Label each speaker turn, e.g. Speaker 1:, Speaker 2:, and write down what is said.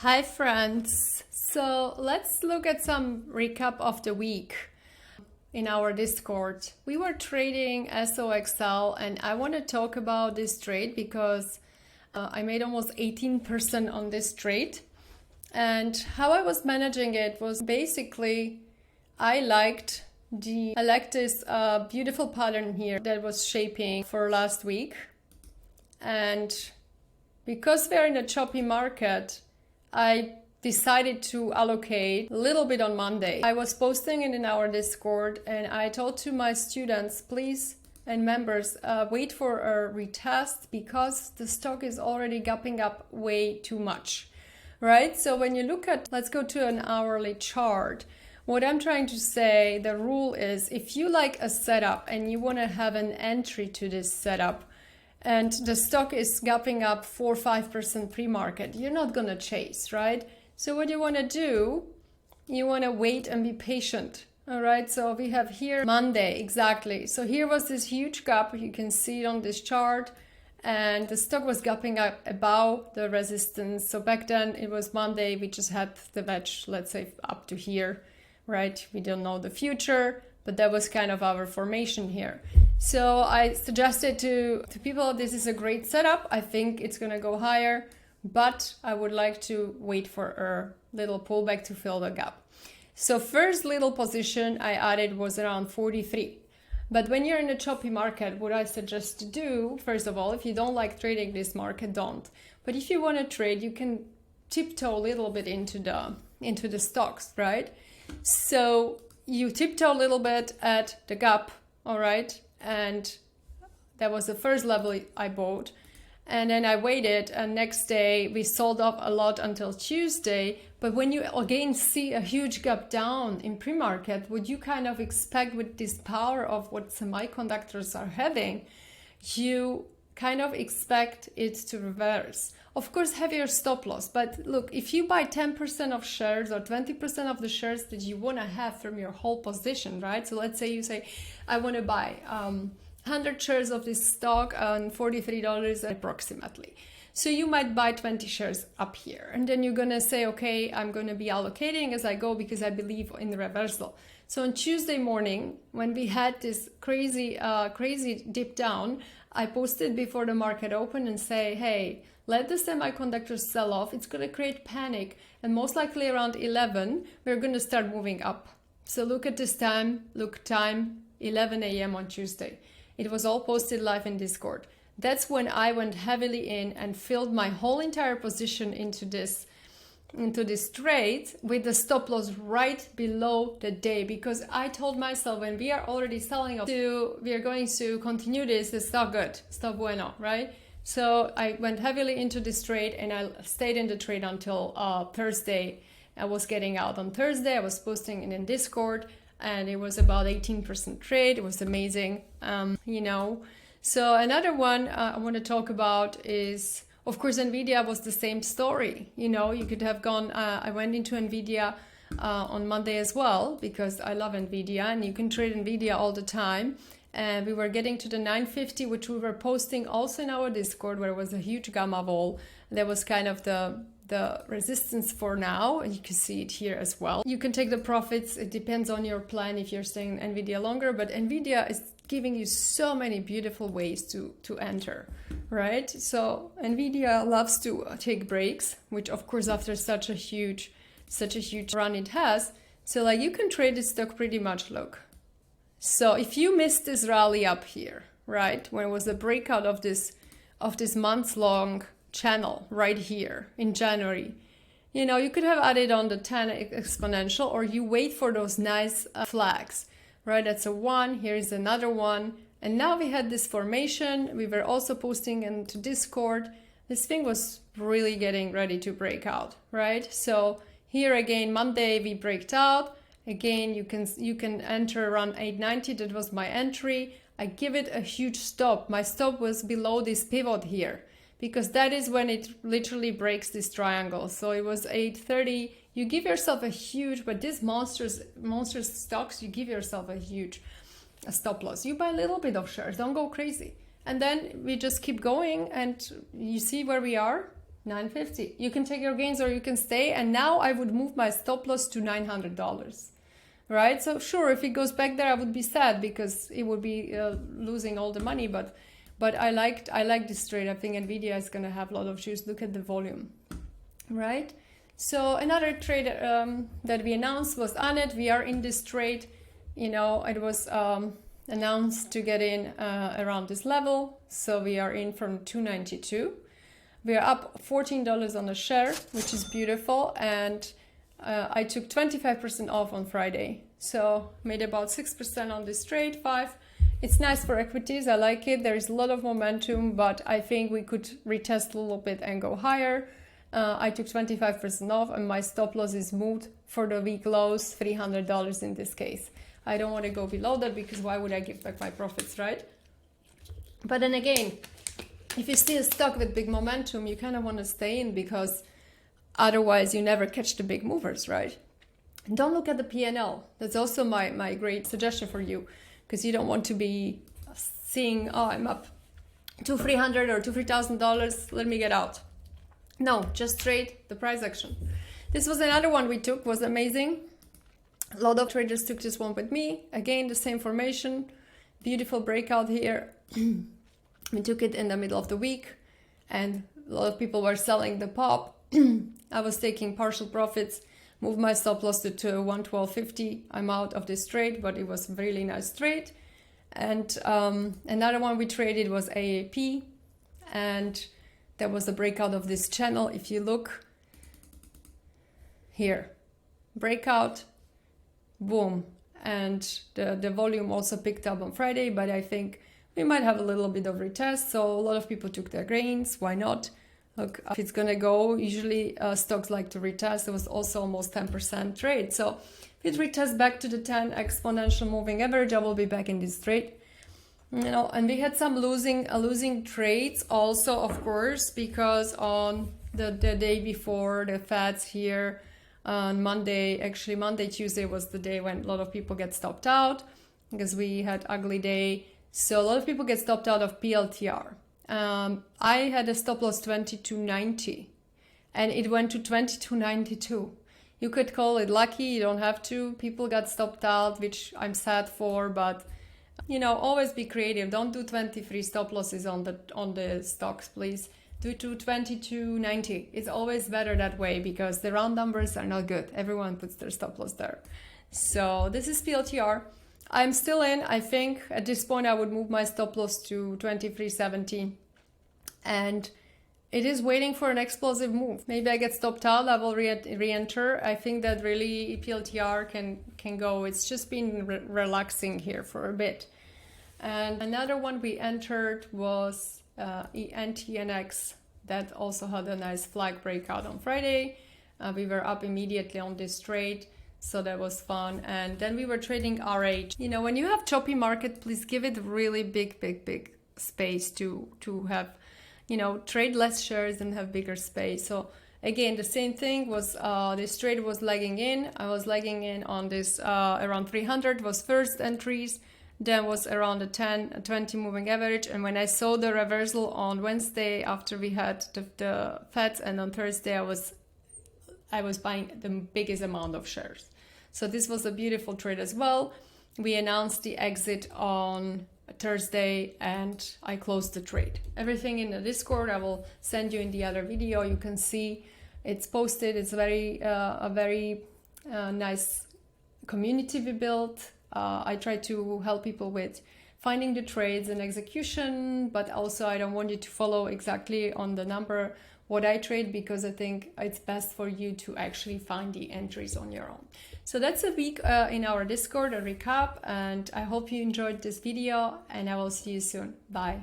Speaker 1: Hi friends, so let's look at some recap of the week in our Discord. We were trading SOXL and I want to talk about this trade because I made almost 18% on this trade, and how I was managing it was basically I liked this beautiful pattern here that was shaping for last week, and because we're in a choppy market I decided to allocate a little bit on Monday. I was posting it in our Discord and I told to my students, please, and members, wait for a retest because the stock is already gapping up way too much, right? So when you look at, let's go to an hourly chart. What I'm trying to say, the rule is if you like a setup and you want to have an entry to this setup, and the stock is gapping up 4 or 5% pre-market, you're not going to chase, right? So what you want to do, you want to wait and be patient. All right, so we have here Monday, exactly. So here was this huge gap, you can see it on this chart, and the stock was gapping up above the resistance. So back then it was Monday, we just had the wedge, let's say up to here, right? We don't know the future, but that was kind of our formation here. So I suggested to people, this is a great setup. I think it's going to go higher, but I would like to wait for a little pullback to fill the gap. So first little position I added was around 43. But when you're in a choppy market, what I suggest to do, first of all, if you don't like trading this market, don't. But if you want to trade, you can tiptoe a little bit into the stocks, right? So you tiptoe a little bit at the gap, all right? And that was the first level I bought, and then I waited, and next day we sold off a lot until Tuesday. But when you again see a huge gap down in pre-market, what you kind of expect with this power of what semiconductors are having, you kind of expect it to reverse. Of course, have your stop loss, but look, if you buy 10% of shares or 20% of the shares that you want to have from your whole position, right? So let's say you say, I want to buy 100 shares of this stock on $43 approximately. So you might buy 20 shares up here, and then you're going to say, okay, I'm going to be allocating as I go because I believe in the reversal. So on Tuesday morning, when we had this crazy dip down, I posted before the market opened and say, hey, let the semiconductors sell off. It's going to create panic. And most likely around 11, we're going to start moving up. So look at this time, 11 a.m. on Tuesday. It was all posted live in Discord. That's when I went heavily in and filled my whole entire position into this trade with the stop loss right below the day, because I told myself when we are already selling off, we are going to continue this, it's not good, it's not bueno, right? So I went heavily into this trade and I stayed in the trade until Thursday. I was getting out on Thursday, I was posting it in Discord, and it was about 18% trade. It was amazing, So another one I want to talk about is, of course, NVDA was the same story. You could have gone, I went into NVDA on Monday as well because I love NVDA and you can trade NVDA all the time. And we were getting to the 950, which we were posting also in our Discord, where it was a huge gamma vol. That was kind of the resistance for now, and you can see it here as well. You can take the profits. It depends on your plan if you're staying in NVIDIA longer, but NVIDIA is giving you so many beautiful ways to enter, right? So NVIDIA loves to take breaks, which of course after such a huge run it has. So like you can trade this stock pretty much, look. So if you missed this rally up here, right, when it was the breakout of this month-long channel right here in January, you could have added on the 10 exponential, or you wait for those nice flags, right? That's a 1, here is another one, and now we had this formation. We were also posting into Discord. This thing was really getting ready to break out, right? So here again, Monday we breaked out. Again, you can enter around 890. That was my entry. I give it a huge stop. My stop was below this pivot here, because that is when it literally breaks this triangle. So it was 830. You give yourself a huge, but these monster stocks, you give yourself a huge stop loss. You buy a little bit of shares, don't go crazy. And then we just keep going, and you see where we are. $950. You can take your gains or you can stay. And now I would move my stop loss to $900. Right? So sure, if it goes back there, I would be sad because it would be losing all the money. But I like this trade. I think NVDA is going to have a lot of juice. Look at the volume, right? So another trade that we announced was Anet. We are in this trade. You know, it was announced to get in around this level. So we are in from 292. We are up $14 on a share, which is beautiful. And I took 25% off on Friday. So made about 6% on this trade, 5. It's nice for equities. I like it. There is a lot of momentum, but I think we could retest a little bit and go higher. I took 25% off and my stop loss is moved for the week lows, $300 in this case. I don't want to go below that because why would I give back my profits, right? But then again, if you're still stuck with big momentum, you kind of want to stay in because otherwise you never catch the big movers, right? And don't look at the P&L. That's also my great suggestion for you because you don't want to be seeing, oh, I'm up to $300 or to $3,000. Let me get out. No, just trade the price action. This was another one we took, was amazing. A lot of traders took this one with me. Again, the same formation, beautiful breakout here. We took it in the middle of the week and a lot of people were selling the pop. I was taking partial profits, moved my stop loss to 112.50. I'm out of this trade, but it was a really nice trade. And another one we traded was AAP and there was a breakout of this channel. If you look here, breakout, boom. And the volume also picked up on Friday, but I think we might have a little bit of retest. So a lot of people took their gains. Why not? Look, if it's going to go, usually stocks like to retest. It was also almost 10% trade. So if it retests back to the 10 exponential moving average, I will be back in this trade. You know, and we had some losing trades also, of course, because on the day before the Feds here on Monday, actually Monday, Tuesday was the day when a lot of people get stopped out because we had ugly day. So a lot of people get stopped out of PLTR. I had a stop loss 22.90 and it went to 22.92. You could call it lucky, you don't have to. People got stopped out, which I'm sad for, but you know, always be creative. Don't do 23 stop losses on the stocks, please. Do 22.90. It's always better that way because the round numbers are not good. Everyone puts their stop loss there. So this is PLTR. I'm still in. I think at this point I would move my stop loss to 23.70 and it is waiting for an explosive move. Maybe I get stopped out, I will re-enter. I think that really PLTR can go. It's just been relaxing here for a bit. And another one we entered was NTNX that also had a nice flag breakout on Friday. We were up immediately on this trade. So that was fun. And then we were trading RH. You know, when you have choppy market, please give it really big space to have, you know, trade less shares and have bigger space. So again, the same thing was this trade was lagging in. I was lagging in on this around 300 was first entries. Then was around the 10, 20 moving average. And when I saw the reversal on Wednesday after we had the Feds and on Thursday, I was buying the biggest amount of shares. So this was a beautiful trade as well. We announced the exit on Thursday and I closed the trade. Everything in the Discord, I will send you in the other video. You can see it's posted. It's a very nice community we built. I try to help people with finding the trades and execution, but also I don't want you to follow exactly on the number what I trade because I think it's best for you to actually find the entries on your own. So that's a week in our Discord, a recap, and I hope you enjoyed this video and I will see you soon. Bye.